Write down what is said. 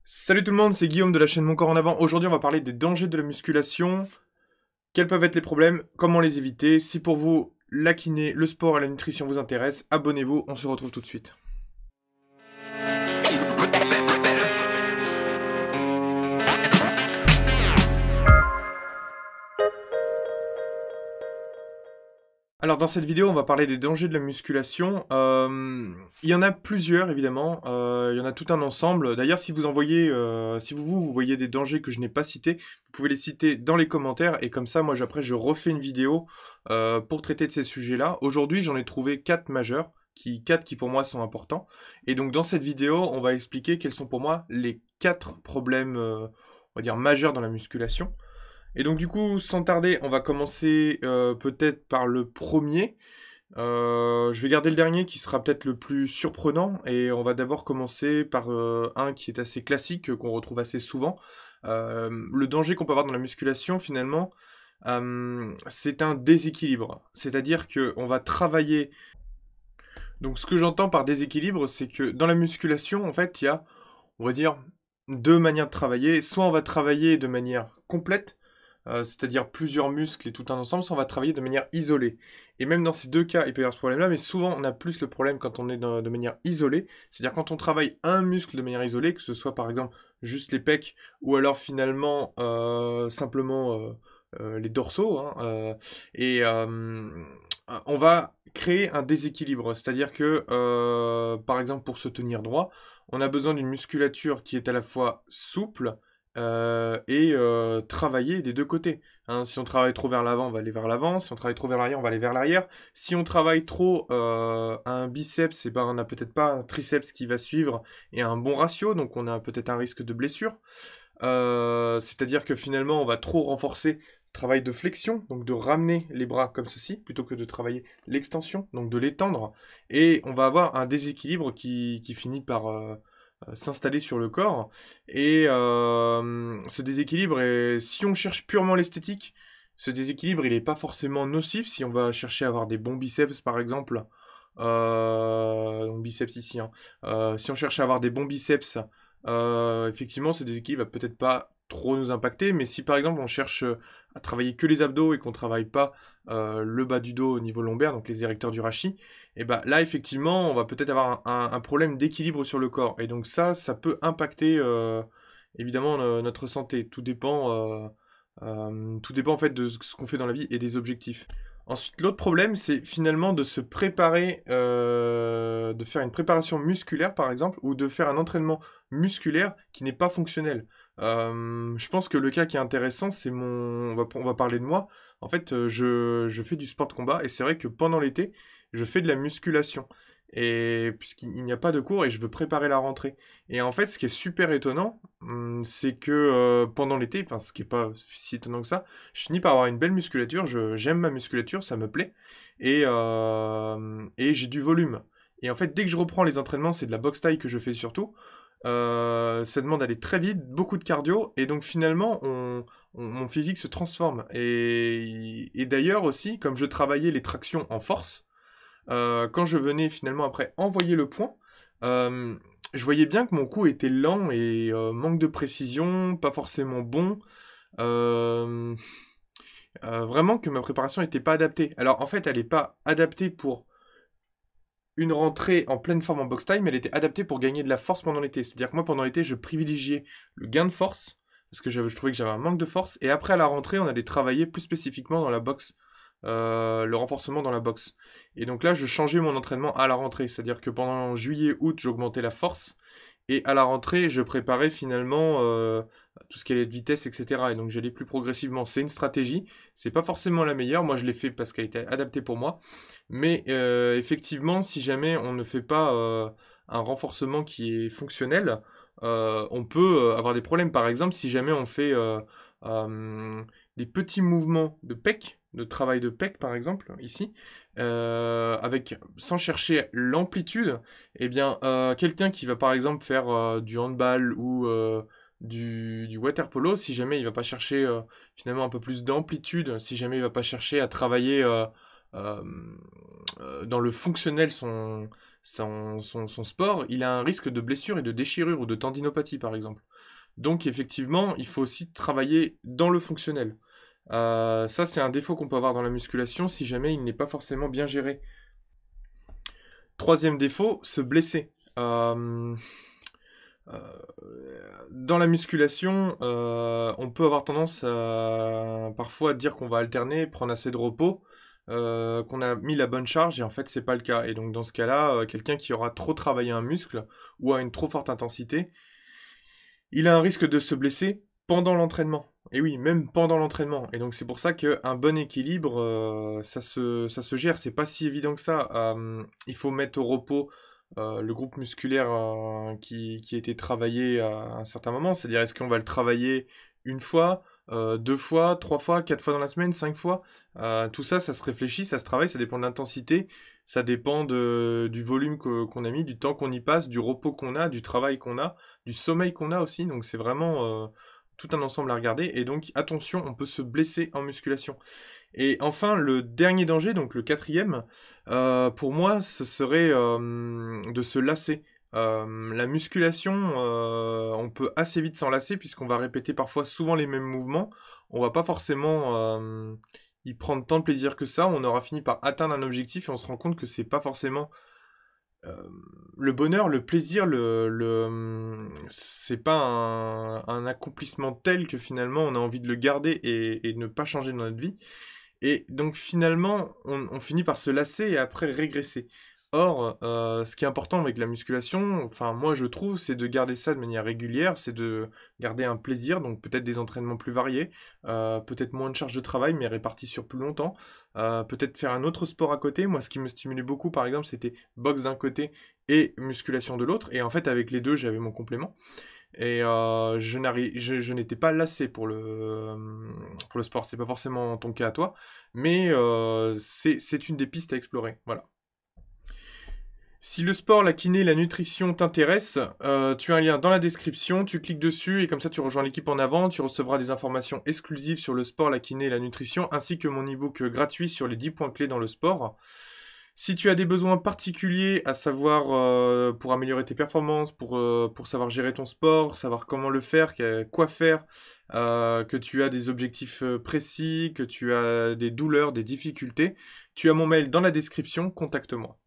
Salut tout le monde, c'est Guillaume de la chaîne Mon Corps en Avant. Aujourd'hui, on va parler des dangers de la musculation, quels peuvent être les problèmes, comment les éviter. Si pour vous, la kiné, le sport et la nutrition vous intéressent, abonnez-vous, on se retrouve tout de suite. Alors dans cette vidéo, on va parler des dangers de la musculation. Il y en a plusieurs évidemment, il y en a tout un ensemble. D'ailleurs, si vous vous voyez des dangers que je n'ai pas cités, vous pouvez les citer dans les commentaires et comme ça, moi après je refais une vidéo pour traiter de ces sujets-là. Aujourd'hui, j'en ai trouvé 4 majeurs, quatre qui pour moi sont importants. Et donc dans cette vidéo, on va expliquer quels sont pour moi les 4 problèmes, on va dire majeurs dans la musculation. Et donc du coup, sans tarder, on va commencer peut-être par le premier. Je vais garder le dernier qui sera peut-être le plus surprenant. Et on va d'abord commencer par un qui est assez classique, qu'on retrouve assez souvent. Le danger qu'on peut avoir dans la musculation, finalement, c'est un déséquilibre. C'est-à-dire qu'on va travailler... Donc ce que j'entends par déséquilibre, c'est que dans la musculation, en fait, il y a, on va dire, deux manières de travailler. Soit on va travailler de manière complète, c'est-à-dire plusieurs muscles et tout un ensemble, soit on va travailler de manière isolée. Et même dans ces deux cas, il peut y avoir ce problème-là, mais souvent on a plus le problème quand on est de manière isolée, c'est-à-dire quand on travaille un muscle de manière isolée, que ce soit par exemple juste les pecs, ou alors finalement simplement les dorsaux, hein, et on va créer un déséquilibre, c'est-à-dire que par exemple pour se tenir droit, on a besoin d'une musculature qui est à la fois souple, et travailler des deux côtés. Hein. Si on travaille trop vers l'avant, on va aller vers l'avant. Si on travaille trop vers l'arrière, on va aller vers l'arrière. Si on travaille trop un biceps, eh ben, on n'a peut-être pas un triceps qui va suivre et un bon ratio, donc on a peut-être un risque de blessure. C'est-à-dire que finalement, on va trop renforcer le travail de flexion, donc de ramener les bras comme ceci, plutôt que de travailler l'extension, donc de l'étendre. Et on va avoir un déséquilibre qui finit par s'installer sur le corps. Et ce déséquilibre, si on cherche purement l'esthétique, ce déséquilibre, il n'est pas forcément nocif. Si on va chercher à avoir des bons biceps, par exemple, donc biceps ici, hein. Si on cherche à avoir des bons biceps, effectivement, ce déséquilibre va peut-être pas trop nous impacter, mais si par exemple on cherche à travailler que les abdos et qu'on travaille pas le bas du dos au niveau lombaire, donc les érecteurs du rachis, et bah là effectivement on va peut-être avoir un problème d'équilibre sur le corps. Et donc ça peut impacter évidemment notre santé. Tout dépend en fait de ce qu'on fait dans la vie et des objectifs. Ensuite, l'autre problème, c'est finalement de se préparer, de faire une préparation musculaire par exemple, ou de faire un entraînement musculaire qui n'est pas fonctionnel. Je pense que le cas qui est intéressant, c'est on va parler de moi. En fait, je fais du sport de combat et c'est vrai que pendant l'été, je fais de la musculation. Et puisqu'il n'y a pas de cours et je veux préparer la rentrée. Et en fait, ce qui est super étonnant, c'est que pendant l'été, enfin ce qui est pas si étonnant que ça, je finis par avoir une belle musculature. J'aime ma musculature, ça me plaît. Et j'ai du volume. Et en fait, dès que je reprends les entraînements, c'est de la boxe taille que je fais surtout. Ça demande d'aller très vite, beaucoup de cardio, et donc finalement, mon physique se transforme. Et d'ailleurs aussi, comme je travaillais les tractions en force, quand je venais finalement après envoyer le point, je voyais bien que mon coup était lent et manque de précision, pas forcément bon. Euh, Vraiment que ma préparation n'était pas adaptée. Alors en fait, elle n'est pas adaptée pour une rentrée en pleine forme en box time, elle était adaptée pour gagner de la force pendant l'été. C'est-à-dire que moi, pendant l'été, je privilégiais le gain de force, parce que je trouvais que j'avais un manque de force, et après, à la rentrée, on allait travailler plus spécifiquement dans la boxe, le renforcement dans la boxe. Et donc là, je changeais mon entraînement à la rentrée, c'est-à-dire que pendant juillet, août, j'augmentais la force, et à la rentrée, je préparais finalement tout ce qui allait être vitesse, etc. Et donc j'allais plus progressivement. C'est une stratégie, c'est pas forcément la meilleure, moi je l'ai fait parce qu'elle était adaptée pour moi, mais effectivement, si jamais on ne fait pas un renforcement qui est fonctionnel, on peut avoir des problèmes. Par exemple, si jamais on fait euh, des petits mouvements de pec, de travail de pec par exemple, ici, sans chercher l'amplitude, eh bien, quelqu'un qui va par exemple faire du handball ou du water polo, si jamais il va pas chercher finalement un peu plus d'amplitude, si jamais il va pas chercher à travailler euh, dans le fonctionnel son sport, il a un risque de blessure et de déchirure ou de tendinopathie par exemple. Donc effectivement, il faut aussi travailler dans le fonctionnel. Ça, c'est un défaut qu'on peut avoir dans la musculation si jamais il n'est pas forcément bien géré. Troisième défaut, se blesser. Euh, Dans la musculation, on peut avoir tendance à parfois dire qu'on va alterner, prendre assez de repos, qu'on a mis la bonne charge, et en fait c'est pas le cas. Et donc dans ce cas-là, quelqu'un qui aura trop travaillé un muscle ou à une trop forte intensité, il a un risque de se blesser pendant l'entraînement. Et oui, même pendant l'entraînement. Et donc c'est pour ça qu'un bon équilibre, ça se gère. C'est pas si évident que ça. Il faut mettre au repos le groupe musculaire qui a été travaillé à un certain moment. C'est-à-dire, est-ce qu'on va le travailler une fois, deux fois, trois fois, quatre fois dans la semaine, cinq fois? Tout ça, ça se réfléchit, ça se travaille, ça dépend de l'intensité, ça dépend du volume qu'on a mis, du temps qu'on y passe, du repos qu'on a, du travail qu'on a, du sommeil qu'on a aussi. Donc c'est vraiment tout un ensemble à regarder. Et donc attention, on peut se blesser en musculation. Et enfin, le dernier danger, donc le quatrième, pour moi, ce serait de se lasser. La musculation, on peut assez vite s'en lasser puisqu'on va répéter parfois souvent les mêmes mouvements. On va pas forcément y prendre tant de plaisir que ça. On aura fini par atteindre un objectif et on se rend compte que c'est pas forcément euh, le bonheur, le plaisir, c'est pas un accomplissement tel que finalement on a envie de le garder et de ne pas changer dans notre vie. Et donc finalement, on finit par se lasser et après régresser. Or, ce qui est important avec la musculation, enfin moi je trouve, c'est de garder ça de manière régulière, c'est de garder un plaisir, donc peut-être des entraînements plus variés, peut-être moins de charge de travail mais répartis sur plus longtemps, peut-être faire un autre sport à côté. Moi ce qui me stimulait beaucoup par exemple c'était boxe d'un côté et musculation de l'autre, et en fait avec les deux j'avais mon complément. Et je n'étais pas lassé pour le sport. C'est pas forcément ton cas à toi, mais c'est une des pistes à explorer. Voilà. Si le sport, la kiné, la nutrition t'intéressent, tu as un lien dans la description, tu cliques dessus et comme ça tu rejoins l'équipe en avant, tu recevras des informations exclusives sur le sport, la kiné et la nutrition, ainsi que mon e-book gratuit sur les 10 points clés dans le sport. Si tu as des besoins particuliers, à savoir pour améliorer tes performances, pour savoir gérer ton sport, savoir comment le faire, quoi faire, que tu as des objectifs précis, que tu as des douleurs, des difficultés, tu as mon mail dans la description, contacte-moi.